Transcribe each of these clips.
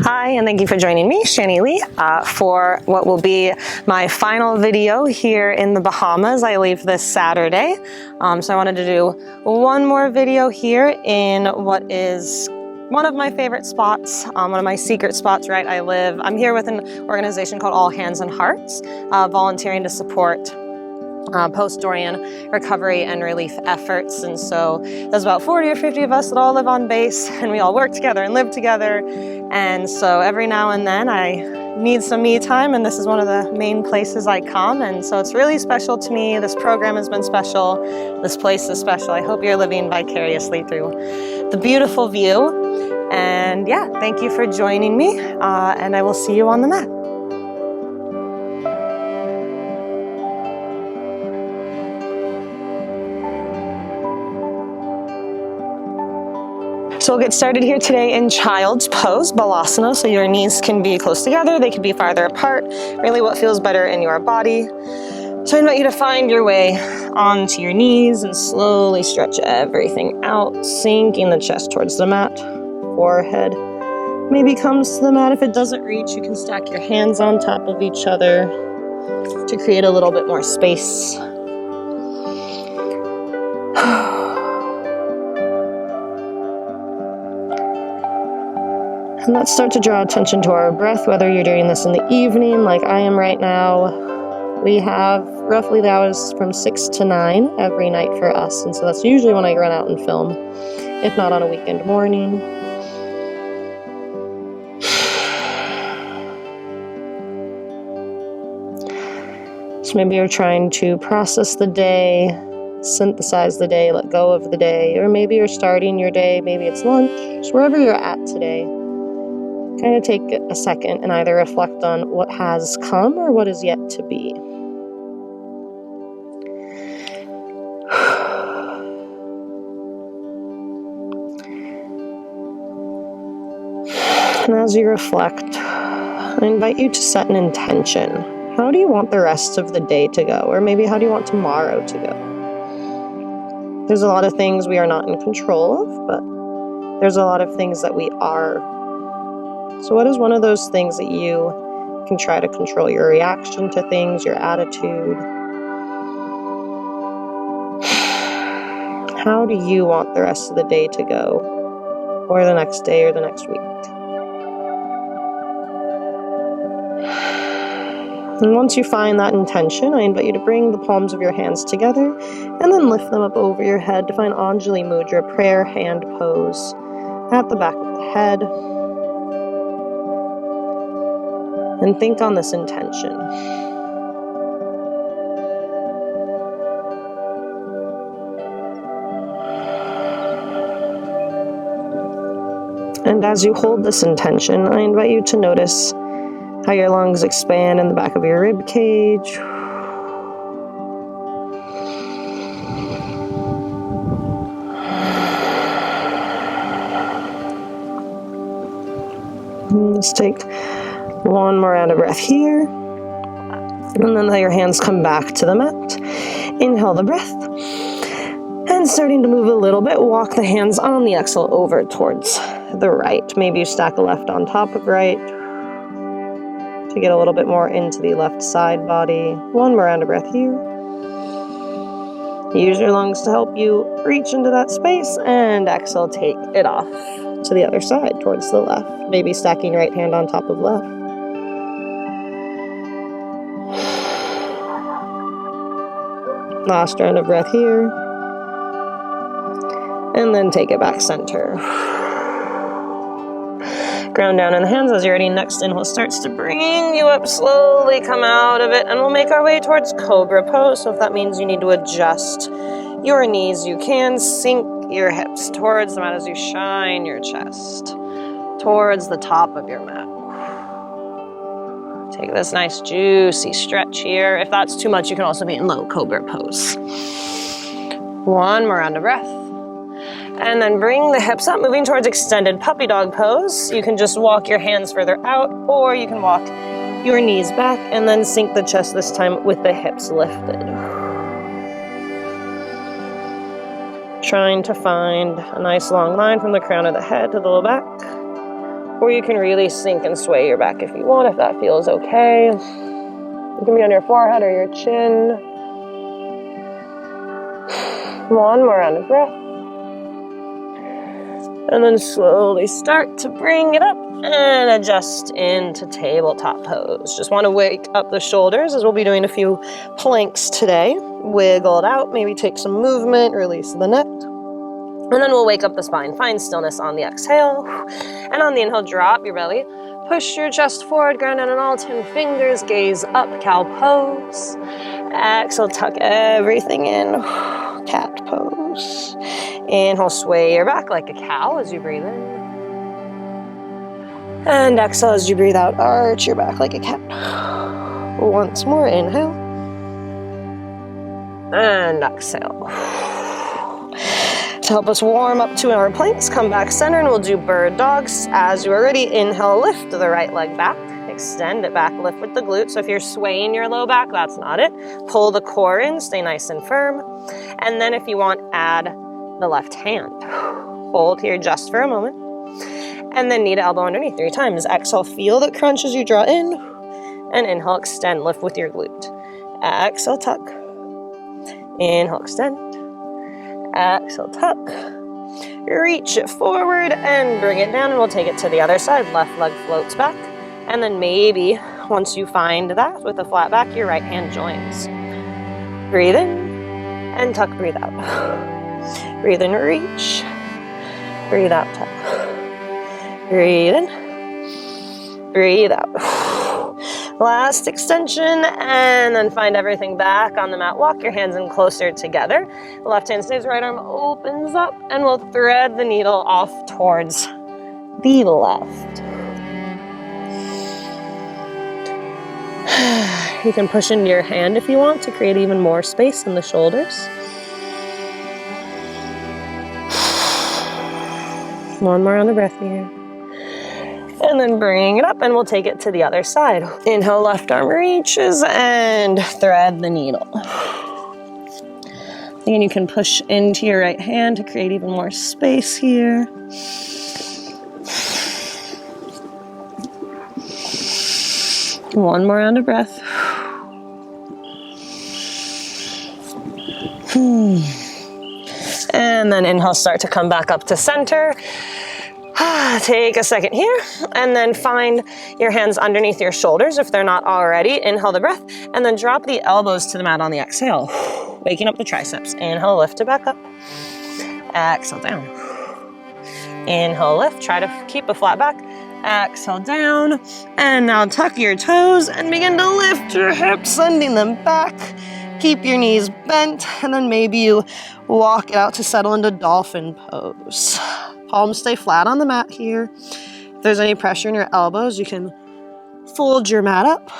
Hi, and thank you for joining me, Shanny Leigh, for what will be my final video here in the Bahamas. I leave this Saturday, so I wanted to do one more video here in what is one of my favorite spots, one of my secret spots, right? I'm here with an organization called All Hands and Hearts, volunteering to support post-Dorian recovery and relief efforts. And so there's about 40 or 50 of us that all live on base, and we all work together and live together. And so every now and then I need some me time, and this is one of the main places I come. And so it's really special to me. This program has been special. This place is special. I hope you're living vicariously through the beautiful view. And yeah, thank you for joining me, and I will see you on the mat. So we'll get started here today in child's pose, balasana, so your knees can be close together, they can be farther apart, really what feels better in your body. So I invite you to find your way onto your knees and slowly stretch everything out, sinking the chest towards the mat, forehead maybe comes to the mat. If it doesn't reach, you can stack your hands on top of each other to create a little bit more space. And let's start to draw attention to our breath, whether you're doing this in the evening like I am right now. We have roughly the hours from 6 to 9 every night for us, and so that's usually when I run out and film, if not on a weekend morning. So maybe you're trying to process the day, synthesize the day, let go of the day, or maybe you're starting your day, maybe it's lunch, just wherever you're at today. Kind of take a second and either reflect on what has come or what is yet to be. And as you reflect, I invite you to set an intention. How do you want the rest of the day to go? Or maybe how do you want tomorrow to go? There's a lot of things we are not in control of, but there's a lot of things that we are. So what is one of those things that you can try to control? Your reaction to things, your attitude. How do you want the rest of the day to go? Or the next day or the next week? And once you find that intention, I invite you to bring the palms of your hands together and then lift them up over your head to find Anjali Mudra, prayer hand pose at the back of the head. And think on this intention. And as you hold this intention, I invite you to notice how your lungs expand in the back of your rib cage. And let's take one more round of breath here. And then let your hands come back to the mat. Inhale the breath. And starting to move a little bit, walk the hands on the exhale over towards the right. Maybe you stack a left on top of right to get a little bit more into the left side body. One more round of breath here. Use your lungs to help you reach into that space, and exhale, take it off to the other side towards the left. Maybe stacking right hand on top of left. Last round of breath here. And then take it back center. Ground down in the hands as you're ready. Next inhale starts to bring you up. Slowly come out of it, and we'll make our way towards Cobra Pose. So if that means you need to adjust your knees, you can. Sink your hips towards the mat as you shine your chest towards the top of your mat. Take this nice juicy stretch here. If that's too much, you can also be in low Cobra Pose. One more round of breath. And then bring the hips up, moving towards extended puppy dog pose. You can just walk your hands further out, or you can walk your knees back and then sink the chest this time with the hips lifted. Trying to find a nice long line from the crown of the head to the low back. Or you can really sink and sway your back if you want, if that feels okay. It can be on your forehead or your chin. One more round of breath. And then slowly start to bring it up and adjust into tabletop pose. Just want to wake up the shoulders as we'll be doing a few planks today. Wiggle it out, maybe take some movement, release the neck. And then we'll wake up the spine. Find stillness on the exhale. And on the inhale, drop your belly. Push your chest forward, ground down on all 10 fingers. Gaze up, cow pose. Exhale, tuck everything in. Cat pose. Inhale, sway your back like a cow as you breathe in. And exhale as you breathe out, arch your back like a cat. Once more, inhale. And exhale. To help us warm up to our planks, come back center and we'll do bird dogs. As you are ready, inhale, lift the right leg back. Extend it back, lift with the glute. So if you're swaying your low back, that's not it. Pull the core in, stay nice and firm. And then if you want, add the left hand. Hold here just for a moment. And then knee to elbow underneath 3 times. Exhale, feel the crunch as you draw in. And inhale, extend, lift with your glute. Exhale, tuck. Inhale, extend. Exhale, tuck. Reach it forward and bring it down, and we'll take it to the other side. Left leg floats back. And then maybe once you find that with a flat back, your right hand joins. Breathe in and tuck, breathe out. Breathe in, reach. Breathe out, tuck. Breathe in. Breathe out. Last extension, and then find everything back on the mat. Walk your hands in closer together. Left hand stays, right arm opens up, and we'll thread the needle off towards the left. You can push into your hand if you want to create even more space in the shoulders. One more on the breath here. And then bring it up and we'll take it to the other side. Inhale, left arm reaches and thread the needle. Again, you can push into your right hand to create even more space here. One more round of breath. And then inhale, start to come back up to center. Take a second here, and then find your hands underneath your shoulders if they're not already. Inhale the breath, and then drop the elbows to the mat on the exhale. Waking up the triceps. Inhale, lift it back up. Exhale, down. Inhale, lift. Try to keep a flat back. Exhale, down. And now tuck your toes and begin to lift your hips, sending them back. Keep your knees bent, and then maybe you walk it out to settle into dolphin pose. Palms stay flat on the mat here. If there's any pressure in your elbows, you can fold your mat up.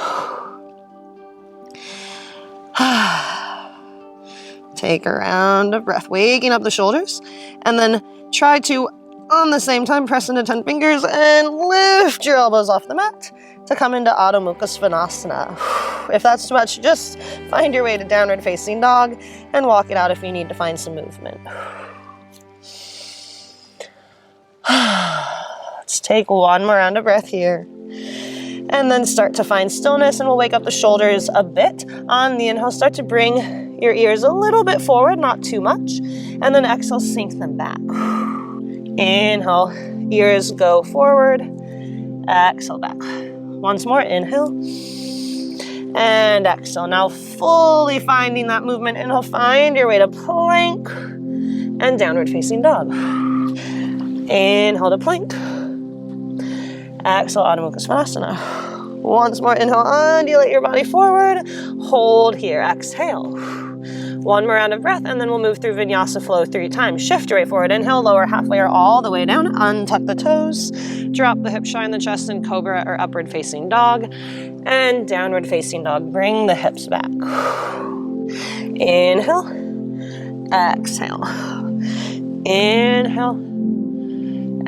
Take a round of breath, waking up the shoulders, and then try to, on the same time, press into 10 fingers and lift your elbows off the mat to come into Adho Mukha Svanasana. If that's too much, just find your way to downward facing dog and walk it out if you need to find some movement. Let's take one more round of breath here. And then start to find stillness, and we'll wake up the shoulders a bit. On the inhale, start to bring your ears a little bit forward, not too much. And then exhale, sink them back. Inhale, ears go forward. Exhale, back. Once more, inhale. And exhale. Now fully finding that movement. Inhale, find your way to plank and downward facing dog. Inhale to plank. Exhale, Adho Mukha Svanasana. Once more, inhale, undulate your body forward. Hold here, exhale. One more round of breath, and then we'll move through Vinyasa flow 3 times. Shift your way forward, inhale, lower halfway or all the way down. Untuck the toes. Drop the hips, shine the chest in cobra or upward facing dog. And downward facing dog, bring the hips back. Inhale. Exhale. Inhale.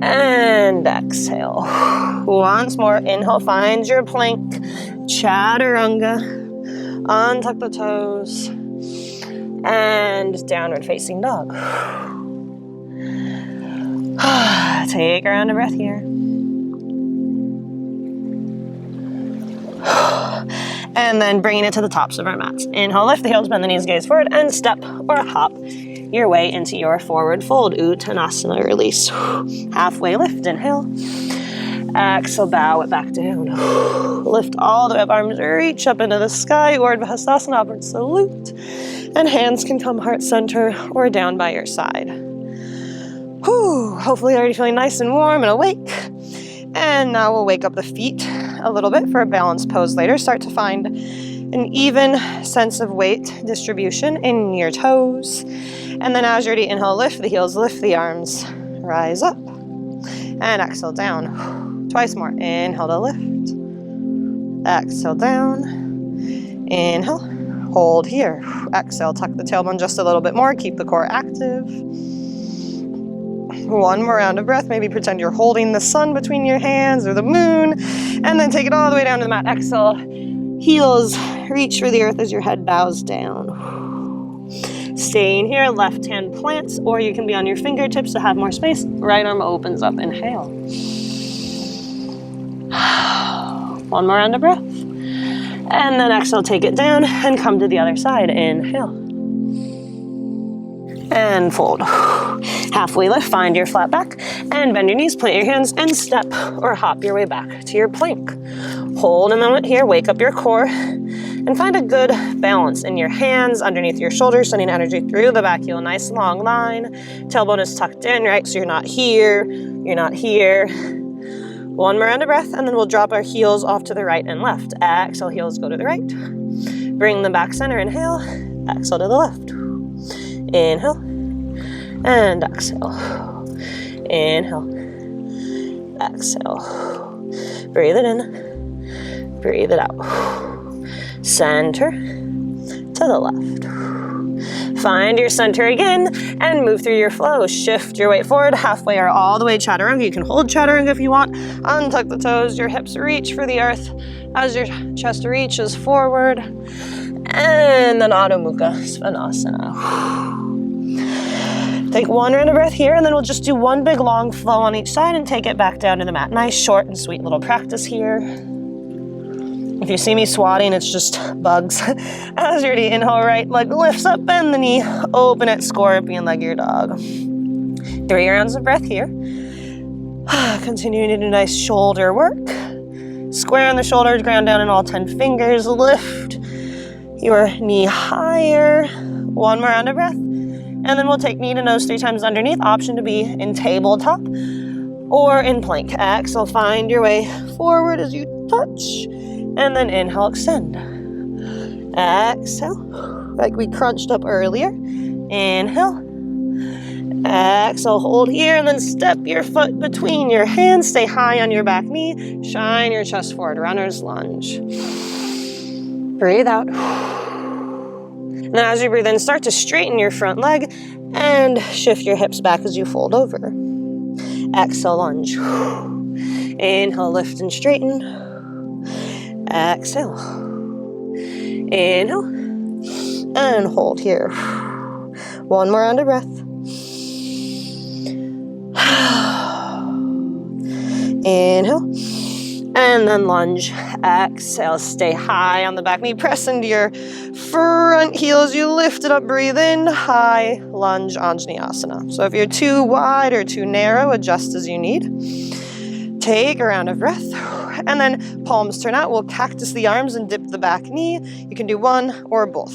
And exhale. Once more, inhale, find your plank, chaturanga, untuck the toes, and downward facing dog. Take a round of breath here. And then bringing it to the tops of our mats. Inhale, lift the heels, bend the knees, gaze forward, and step or hop your way into your forward fold. Uttanasana, release. Halfway lift, inhale. Exhale, bow it back down. Lift all the way up, arms reach up into the sky, Urdhva Hastasana, upward salute. And hands can come heart center or down by your side. Hopefully already feeling nice and warm and awake. And now we'll wake up the feet a little bit for a balanced pose later. Start to find an even sense of weight distribution in your toes. And then as you're ready, inhale, lift the heels, lift the arms, rise up. And exhale down. Twice more. Inhale to lift. Exhale down. Inhale. Hold here. Exhale, tuck the tailbone just a little bit more. Keep the core active. One more round of breath. Maybe pretend you're holding the sun between your hands or the moon. And then take it all the way down to the mat. Exhale. Heels reach for the earth as your head bows down. Staying here, left hand plants, or you can be on your fingertips to have more space. Right arm opens up. Inhale. One more round of breath. And then exhale, take it down and come to the other side. Inhale. And fold. Halfway lift, find your flat back and bend your knees, plant your hands and step or hop your way back to your plank. Hold a moment here, wake up your core and find a good balance in your hands underneath your shoulders, sending energy through the back heel, nice long line. Tailbone is tucked in, right? So you're not here, you're not here. One more round of breath and then we'll drop our heels off to the right and left. Exhale, heels go to the right. Bring them back center, inhale, exhale to the left. Inhale, and exhale. Inhale, exhale. Breathe it in, breathe it out. Center to the left. Find your center again and move through your flow. Shift your weight forward, halfway or all the way chaturanga. You can hold chaturanga if you want. Untuck the toes, your hips reach for the earth as your chest reaches forward. And then Adho Mukha Svanasana. Take one round of breath here, and then we'll just do one big long flow on each side and take it back down to the mat. Nice, short, and sweet little practice here. If you see me swatting, it's just bugs. As you're ready, inhale, right leg lifts up, bend the knee, open it, scorpion leg your dog. 3 rounds of breath here. Continuing to do nice shoulder work. Square on the shoulders, ground down in all 10 fingers. Lift your knee higher. One more round of breath. And then we'll take knee to nose 3 times underneath. Option to be in tabletop or in plank. Exhale, find your way forward as you touch. And then inhale, extend. Exhale, like we crunched up earlier. Inhale. Exhale, hold here and then step your foot between your hands. Stay high on your back knee. Shine your chest forward, runner's lunge. Breathe out. Now as you breathe in, start to straighten your front leg and shift your hips back as you fold over. Exhale, lunge. Inhale, lift and straighten. Exhale. Inhale. And hold here. One more round of breath. Inhale. And then lunge. Exhale. Stay high on the back knee. Press into your front heel as you lift it up. Breathe in. High lunge Anjaneyasana. So if you're too wide or too narrow, adjust as you need. Take a round of breath. And then palms turn out. We'll cactus the arms and dip the back knee. You can do one or both.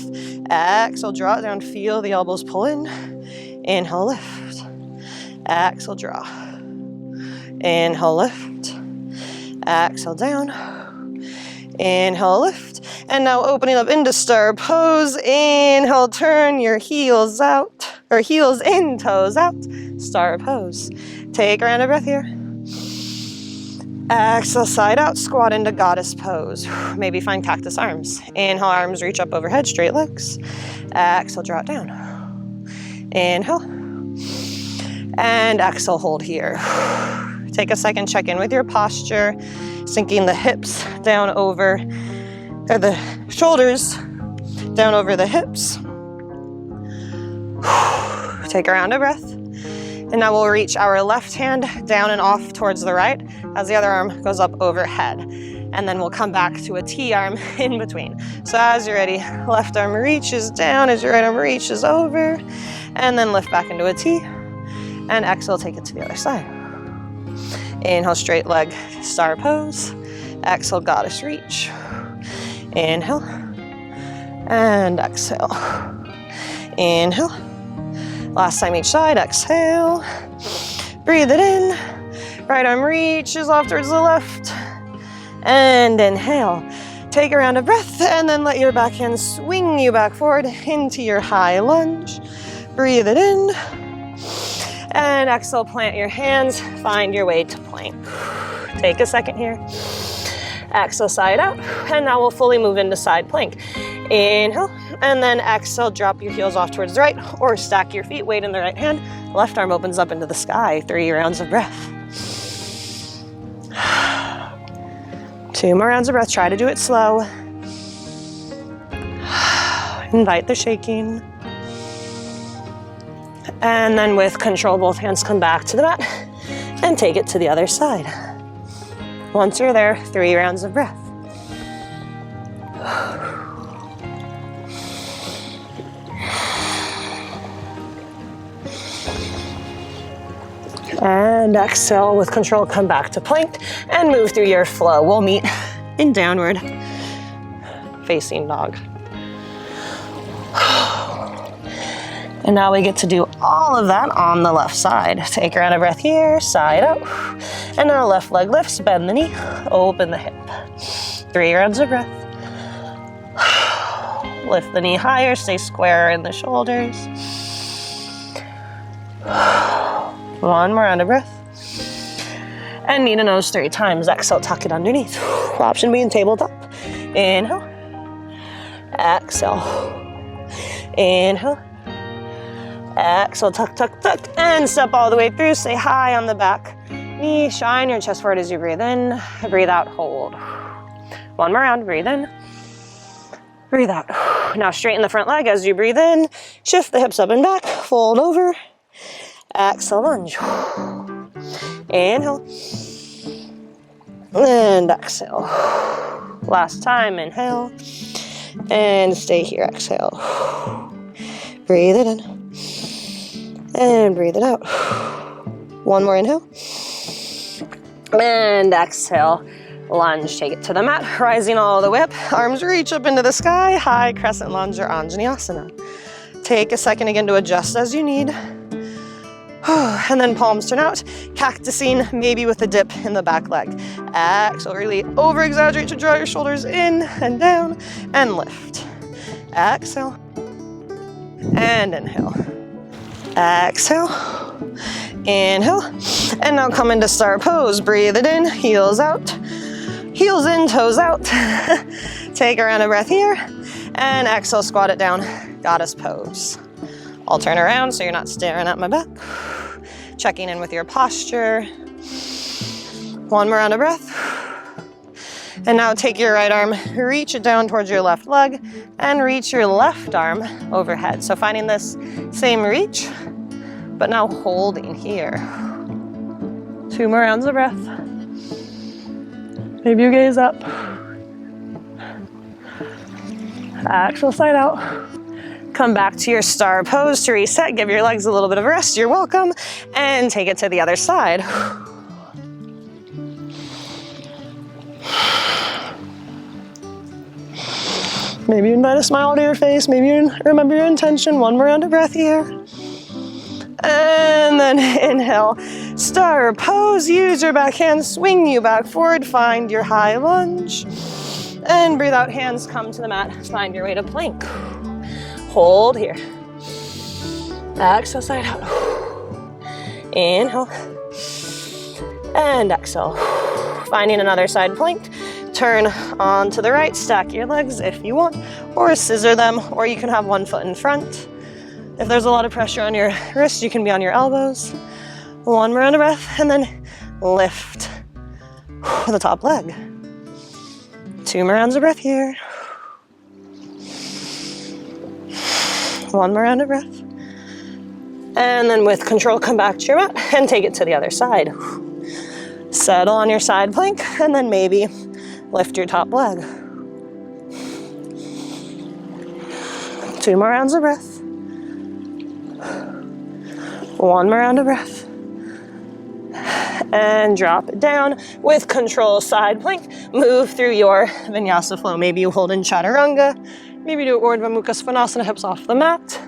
Exhale, draw it down. Feel the elbows pull in. Inhale, lift. Exhale, draw. Inhale, lift. Exhale, down. Inhale, lift. And now opening up into star pose. Inhale, turn your heels out, or heels in, toes out. Star pose. Take a round of breath here. Exhale, side out, squat into goddess pose. Maybe find cactus arms. Inhale, arms reach up overhead, straight legs. Exhale, draw it down. Inhale. And exhale, hold here. Take a second, check in with your posture, sinking the hips down over, or the shoulders down over the hips. Take a round of breath. And now we'll reach our left hand down and off towards the right as the other arm goes up overhead. And then we'll come back to a T arm in between. So as you're ready, left arm reaches down as your right arm reaches over, and then lift back into a T. And exhale, take it to the other side. Inhale, straight leg, star pose. Exhale, goddess reach. Inhale, and exhale. Inhale. Last time each side, exhale. Breathe it in. Right arm reaches off towards the left. And inhale. Take a round of breath and then let your back hand swing you back forward into your high lunge. Breathe it in. And exhale, plant your hands. Find your way to plank. Take a second here. Exhale, side out. And now we'll fully move into side plank. Inhale, and then exhale, drop your heels off towards the right or stack your feet, weight in the right hand. Left arm opens up into the sky. 3 rounds of breath. 2 more rounds of breath. Try to do it slow. Invite the shaking. And then with control, both hands come back to the mat and take it to the other side. Once you're there, 3 rounds of breath. And exhale, with control, come back to plank and move through your flow. We'll meet in downward facing dog. And now we get to do all of that on the left side. Take a round of breath here, side out. And now left leg lifts, bend the knee, open the hip. 3 rounds of breath. Lift the knee higher, stay square in the shoulders. 1 more round of breath. And knee to nose 3 times. Exhale, tuck it underneath. Option being tabletop. Inhale. Exhale. Inhale. Exhale, tuck, tuck, tuck. And step all the way through. Stay high on the back knee. Shine your chest forward as you breathe in. Breathe out, hold. 1 more round. Breathe in. Breathe out. Now straighten the front leg as you breathe in. Shift the hips up and back. Fold over. Exhale, lunge. Inhale. And exhale. Last time, inhale. And stay here, exhale. Breathe it in. And breathe it out. 1 more inhale. And exhale. Lunge, take it to the mat, rising all the way up. Arms reach up into the sky. High crescent lunge or Anjaneyasana. Take a second again to adjust as you need. And then palms turn out, cactusing, maybe with a dip in the back leg. Exhale, really over-exaggerate to draw your shoulders in and down, and lift. Exhale, and inhale. Exhale, inhale, and now come into star pose. Breathe it in, heels out, heels in, toes out. Take a round of breath here, and exhale, squat it down, goddess pose. I'll turn around so you're not staring at my back. Checking in with your posture. 1 more round of breath. And now take your right arm, reach it down towards your left leg, and reach your left arm overhead. So finding this same reach, but now holding here. 2 more rounds of breath. Maybe you gaze up. Exhale, side out. Come back to your star pose to reset. Give your legs a little bit of a rest. You're welcome. And take it to the other side. Maybe you invite a smile to your face. Maybe you remember your intention. 1 more round of breath here. And then inhale. Star pose. Use your back hands. Swing you back forward. Find your high lunge. And breathe out. Hands come to the mat. Find your way to plank. Hold here. Exhale, side out. Inhale. And exhale. Finding another side plank. Turn on to the right. Stack your legs if you want. Or scissor them. Or you can have 1 foot in front. If there's a lot of pressure on your wrist, you can be on your elbows. 1 more round of breath. And then lift the top leg. 2 more rounds of breath here. 1 more round of breath. And then with control, come back to your mat and take it to the other side. Settle on your side plank, and then maybe lift your top leg. 2 more rounds of breath. 1 more round of breath. And drop it down with control, side plank. Move through your Vinyasa flow. Maybe you hold in Chaturanga. Maybe do Urdhva Mukha Svanasana, hips off the mat.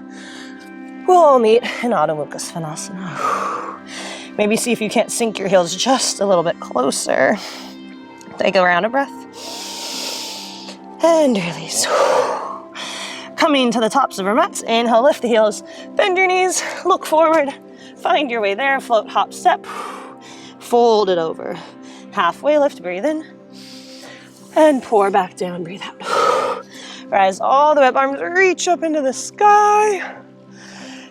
We'll all meet in Adho Mukha Svanasana. Maybe see if you can't sink your heels just a little bit closer. Take a round of breath. And release. Coming to the tops of our mats. Inhale, lift the heels. Bend your knees. Look forward. Find your way there. Float, hop, step. Fold it over. Halfway lift. Breathe in. And pour back down. Breathe out. Rise all the way up. Arms reach up into the sky.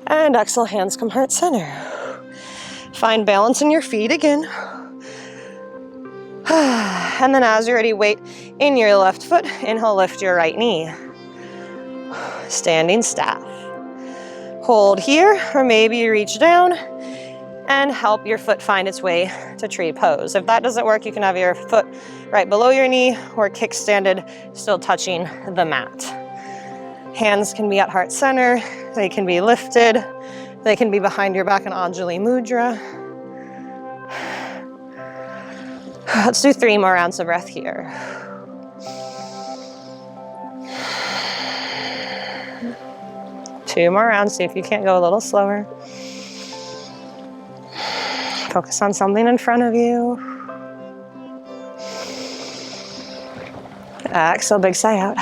And exhale, hands come heart center. Find balance in your feet again. And then as you're ready, weight in your left foot. Inhale, lift your right knee. Standing staff. Hold here, or maybe you reach down and help your foot find its way to tree pose. If that doesn't work, you can have your foot right below your knee or kickstanded, still touching the mat. Hands can be at heart center. They can be lifted. They can be behind your back in Anjali Mudra. Let's do 3 more rounds of breath here. Two more rounds. See if you can't go a little slower. Focus on something in front of you. Exhale, big sigh out.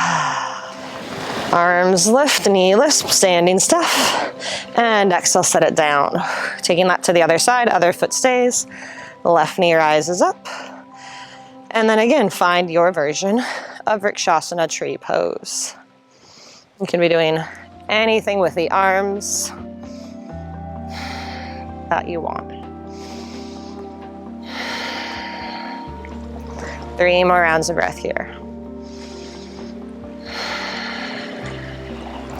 Arms lift, knee lift, standing staff. And exhale, set it down. Taking that to the other side, other foot stays. Left knee rises up. And then again, find your version of Vrikshasana tree pose. You can be doing anything with the arms that you want. 3 more rounds of breath here.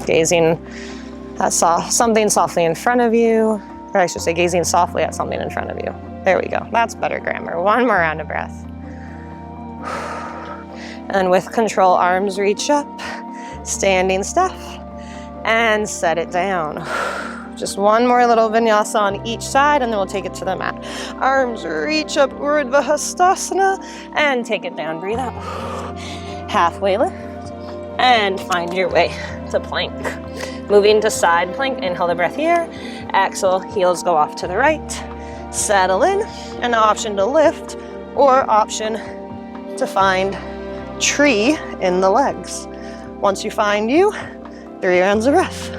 Gazing at something softly in front of you, or I should say gazing softly at something in front of you. There we go, that's better grammar. 1 more round of breath. And with control, arms reach up, standing staff, and set it down. Just 1 more little vinyasa on each side, and then we'll take it to the mat. Arms reach up, Urdhva Hastasana, and take it down. Breathe out. Halfway lift, and find your way to plank. Moving to side plank, inhale the breath here. Exhale, heels go off to the right. Settle in, and the option to lift, or option to find tree in the legs. Once you find you, 3 rounds of breath.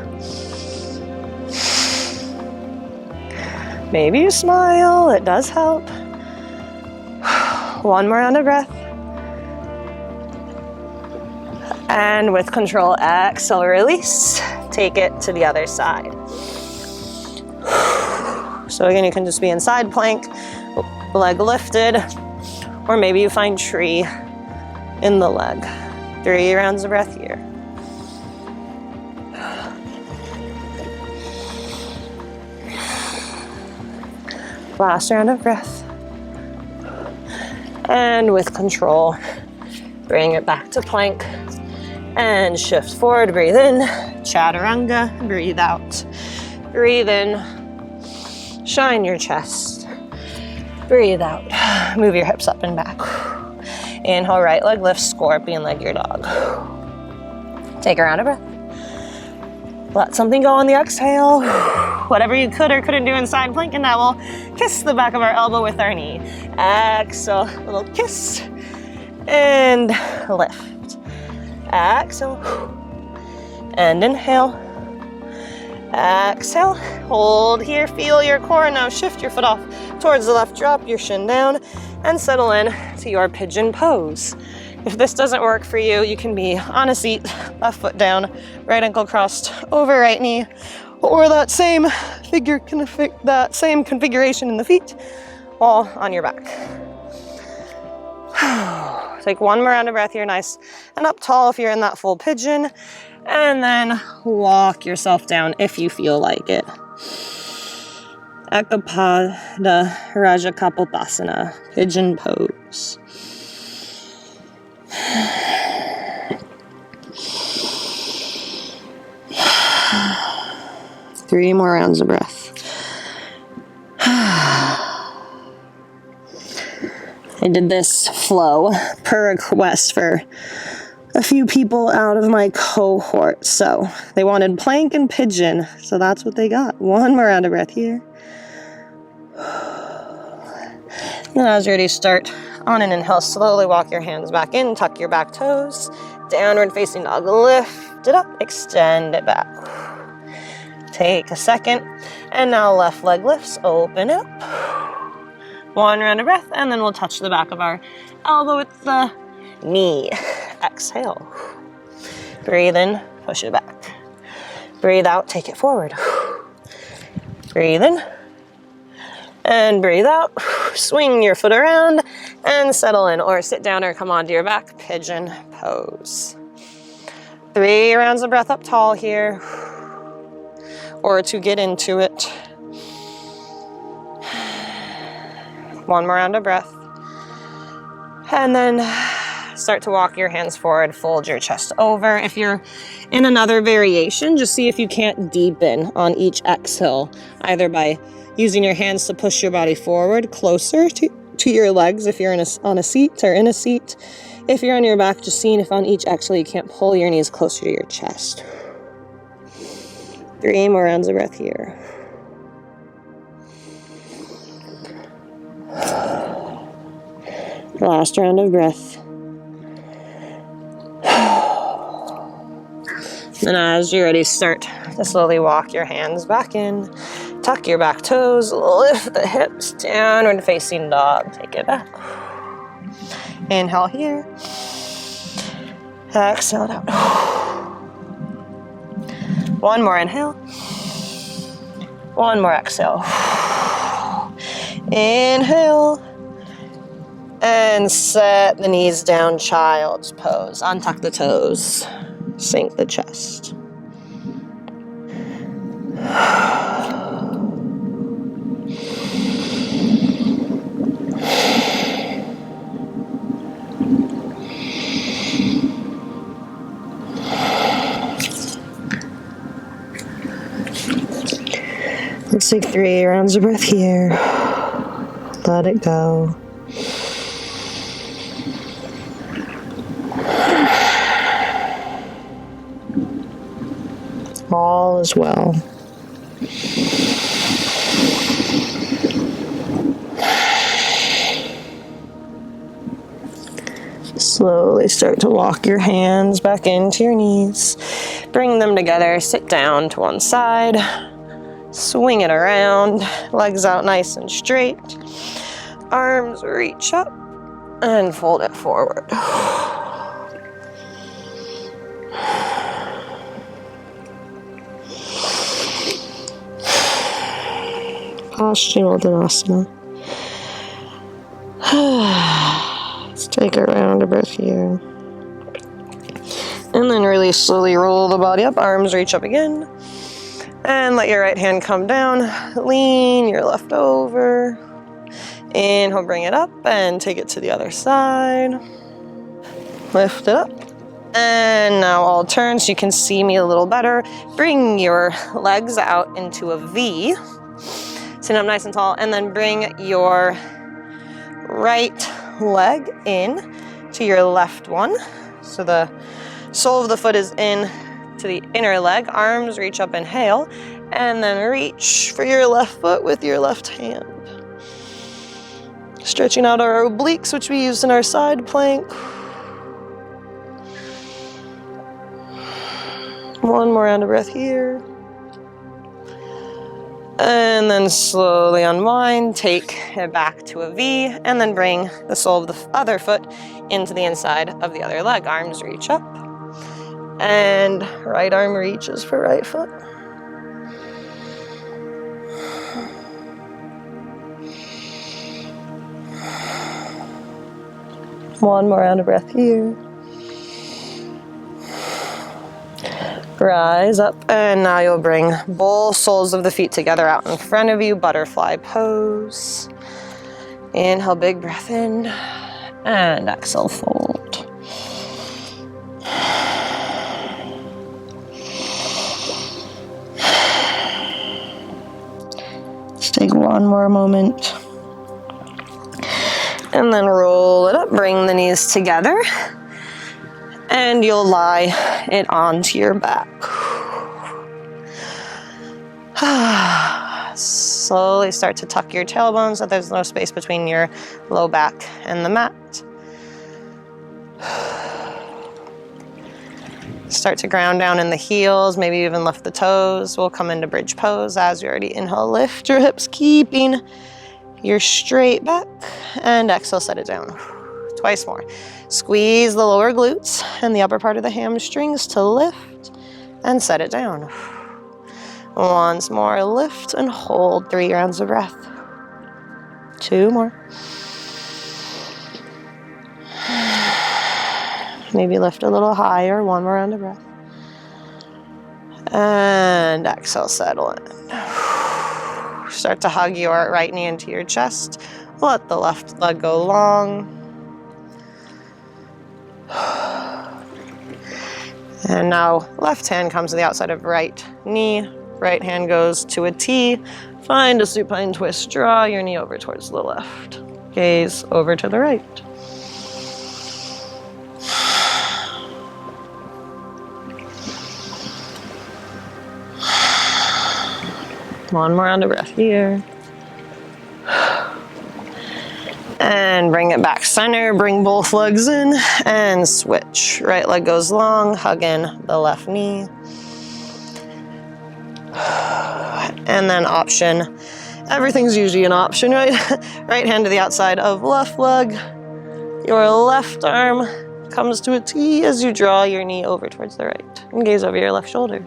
Maybe you smile, it does help. 1 more round of breath. And with control, exhale, release. Take it to the other side. So again, you can just be in side plank, leg lifted, or maybe you find tree in the leg. 3 rounds of breath here. Last round of breath. And with control, bring it back to plank and shift forward. Breathe in, Chaturanga, breathe out. Breathe in, shine your chest. Breathe out, move your hips up and back. Inhale, right leg lifts, scorpion leg your dog. Take a round of breath. Let something go on the exhale. Whatever you could or couldn't do in side plank, and now we'll kiss the back of our elbow with our knee. Exhale, a little kiss, and lift. Exhale, and inhale. Exhale, hold here, feel your core. Now shift your foot off towards the left, drop your shin down, and settle in to your pigeon pose. If this doesn't work for you, you can be on a seat, left foot down, right ankle crossed over right knee, or that same configuration in the feet, all on your back. Take 1 more round of breath here, nice and up tall if you're in that full pigeon, and then walk yourself down if you feel like it. Ekapada Rajakapotasana, pigeon pose. Three more rounds of breath. I did this flow per request for a few people out of my cohort. So they wanted plank and pigeon. So that's what they got. One more round of breath here. And as you're ready, start on an inhale. Slowly walk your hands back in. Tuck your back toes. Downward facing dog. Lift it up. Extend it back. Take a second. And now left leg lifts. Open up. One round of breath. And then we'll touch the back of our elbow with the knee. Exhale. Breathe in. Push it back. Breathe out. Take it forward. Breathe in. And breathe out. Swing your foot around and settle in, or sit down or come onto your back. Pigeon pose. 3 rounds of breath up tall here, or to get into it. 1 more round of breath. And then start to walk your hands forward, fold your chest over. If you're in another variation, just see if you can't deepen on each exhale, either by using your hands to push your body forward closer to your legs if you're on a seat or in a seat. If you're on your back, just seeing if on each exhale you can't pull your knees closer to your chest. 3 more rounds of breath here. Last round of breath. And as you're ready, start to slowly walk your hands back in. Tuck your back toes, lift the hips, downward facing dog. Take it back. Inhale here. Exhale out. 1 more inhale. 1 more exhale. Inhale. And set the knees down, child's pose. Untuck the toes. Sink the chest. Let's take 3 rounds of breath here. Let it go. All is well. Slowly start to walk your hands back into your knees. Bring them together. Sit down to one side. Swing it around. Legs out nice and straight. Arms reach up and fold it forward. Vinyasa. Let's take a round of breath here. And then really slowly roll the body up. Arms reach up again. And let your right hand come down. Lean your left over. Inhale, bring it up and take it to the other side. Lift it up. And now all turn so you can see me a little better. Bring your legs out into a V. Sit up nice and tall, and then bring your right leg in to your left one. So the sole of the foot is in to the inner leg. Arms reach up, inhale, and then reach for your left foot with your left hand. Stretching out our obliques, which we used in our side plank. 1 more round of breath here. And then slowly unwind, take it back to a V, and then bring the sole of the other foot into the inside of the other leg. Arms reach up, and right arm reaches for right foot. One more round of breath here. Rise up, and now you'll bring both soles of the feet together out in front of you, butterfly pose. Inhale, big breath in, and exhale, fold. Let's take one more moment. And then roll it up, bring the knees together, and you'll lie it onto your back. Slowly start to tuck your tailbone so there's no space between your low back and the mat. Start to ground down in the heels, maybe even lift the toes. We'll come into bridge pose. As you already inhale, lift your hips, keeping your straight back, and exhale, set it down. Twice more. Squeeze the lower glutes and the upper part of the hamstrings to lift and set it down. Once more, lift and hold 3 rounds of breath. 2 more. Maybe lift a little higher, 1 more round of breath. And exhale, settle in. Start to hug your right knee into your chest. Let the left leg go long. And now left hand comes to the outside of right knee. Right hand goes to a T. Find a supine twist. Draw your knee over towards the left. Gaze over to the right. One more round of breath here. And bring it back center. Bring both legs in and switch. Right leg goes long, hug in the left knee. And then option. Everything's usually an option, right? Right hand to the outside of left leg. Your left arm comes to a T as you draw your knee over towards the right. And gaze over your left shoulder.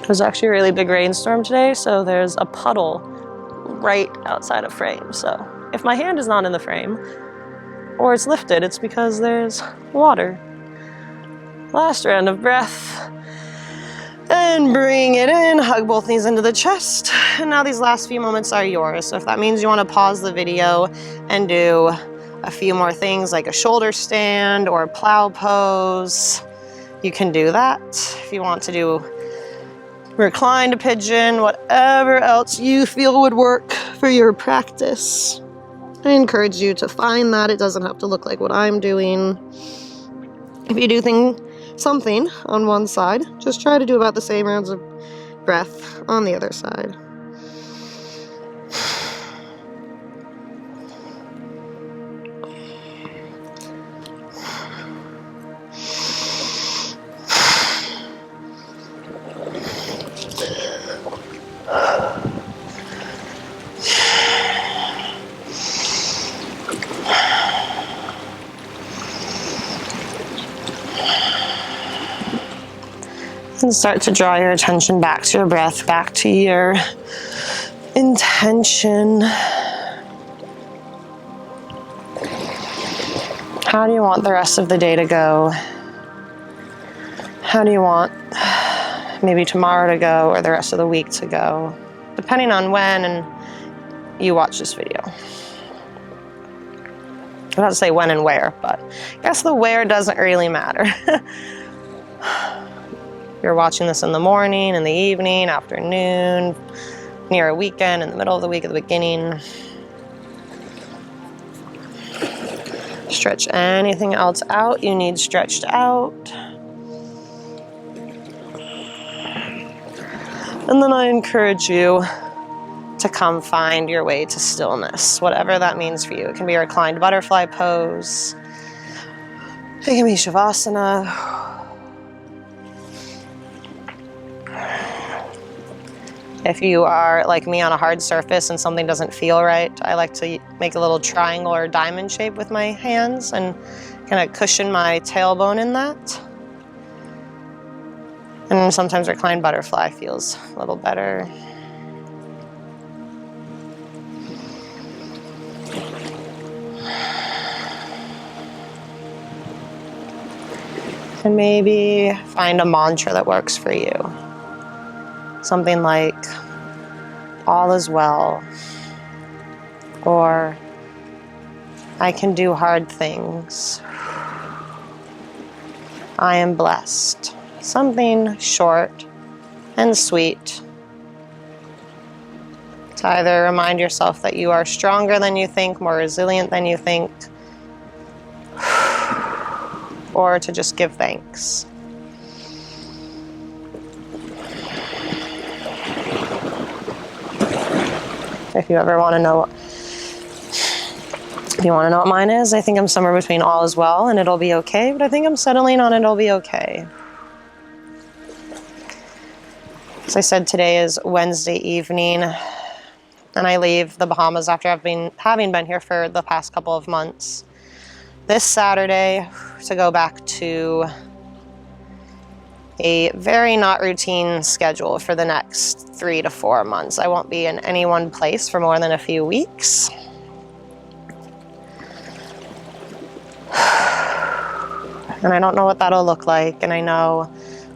There's actually a really big rainstorm today, so there's a puddle right outside of frame. So if my hand is not in the frame, or it's lifted, it's because there's water. Last round of breath. And bring it in, hug both knees into the chest. And now these last few moments are yours. So if that means you want to pause the video and do a few more things like a shoulder stand or a plow pose, you can do that. If you want to do reclined pigeon, whatever else you feel would work for your practice, I encourage you to find that. It doesn't have to look like what I'm doing. If you do something on one side, just try to do about the same rounds of breath on the other side. And start to draw your attention back to your breath, back to your intention. How do you want the rest of the day to go? How do you want maybe tomorrow to go or the rest of the week to go? Depending on when and you watch this video. I'm about to say when and where, but I guess the where doesn't really matter. You're watching this in the morning, in the evening, afternoon, near a weekend, in the middle of the week, at the beginning. Stretch anything else out you need stretched out. And then I encourage you to come find your way to stillness, whatever that means for you. It can be a reclined butterfly pose. It can be Shavasana. If you are like me on a hard surface and something doesn't feel right, I like to make a little triangle or diamond shape with my hands and kind of cushion my tailbone in that. And sometimes reclined butterfly feels a little better. And maybe find a mantra that works for you. Something like, all is well, or I can do hard things. I am blessed. Something short and sweet to either remind yourself that you are stronger than you think, more resilient than you think, or to just give thanks. If you ever want to know what mine is, I think I'm somewhere between all is well and it'll be okay, but I think I'm settling on it'll be okay. As I said, today is Wednesday evening, and I leave the Bahamas after having been here for the past couple of months. This Saturday to go back to a very not routine schedule for the next 3 to 4 months. I won't be in any one place for more than a few weeks. And I don't know what that'll look like, and I know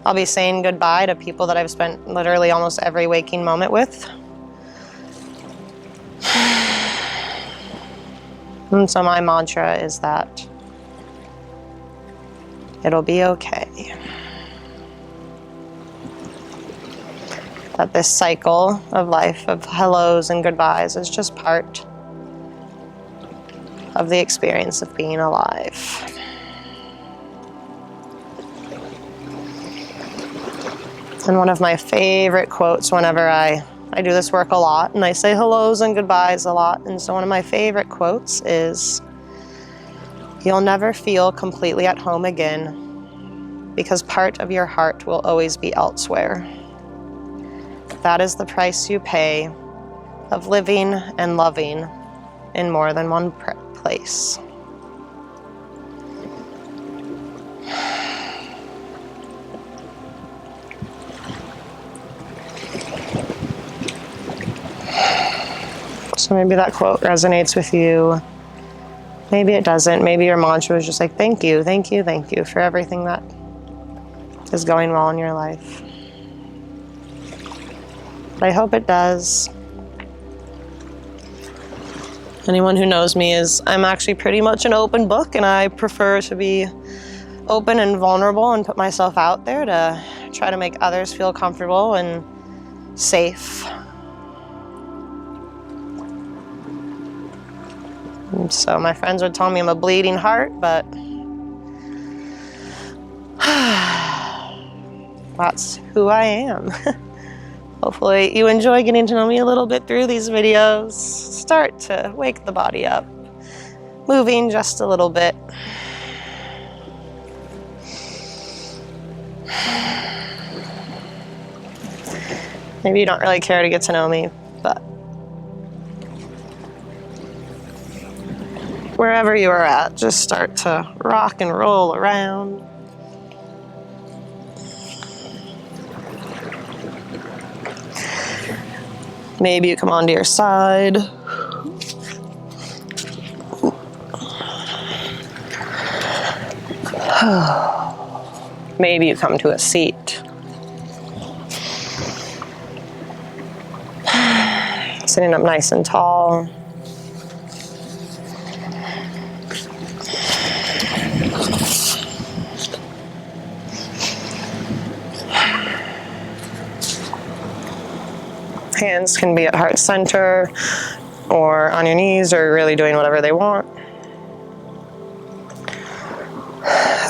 I'll be saying goodbye to people that I've spent literally almost every waking moment with. And so my mantra is that it'll be okay. That this cycle of life, of hellos and goodbyes, is just part of the experience of being alive. And one of my favorite quotes whenever I do this work a lot, and I say hellos and goodbyes a lot, and so one of my favorite quotes is, "You'll never feel completely at home again, because part of your heart will always be elsewhere. That is the price you pay of living and loving in more than one place." So maybe that quote resonates with you. Maybe it doesn't. Maybe your mantra is just like, thank you, thank you, thank you for everything that is going well in your life. But I hope it does. Anyone who knows me is, I'm actually pretty much an open book, and I prefer to be open and vulnerable and put myself out there to try to make others feel comfortable and safe. And so my friends would tell me I'm a bleeding heart, but that's who I am. Hopefully you enjoy getting to know me a little bit through these videos. Start to wake the body up, moving just a little bit. Maybe you don't really care to get to know me, but wherever you are at, just start to rock and roll around. Maybe you come onto your side. Maybe you come to a seat. Sitting up nice and tall. Hands can be at heart center or on your knees, or really doing whatever they want.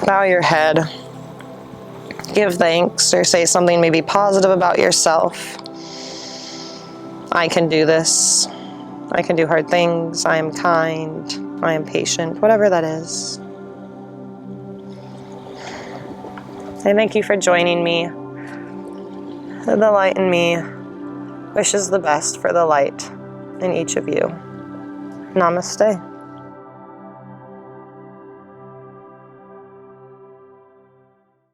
Bow your head. Give thanks or say something maybe positive about yourself. I can do this. I can do hard things. I am kind. I am patient. Whatever that is. I thank you for joining me. The light in me wishes the best for the light in each of you. Namaste.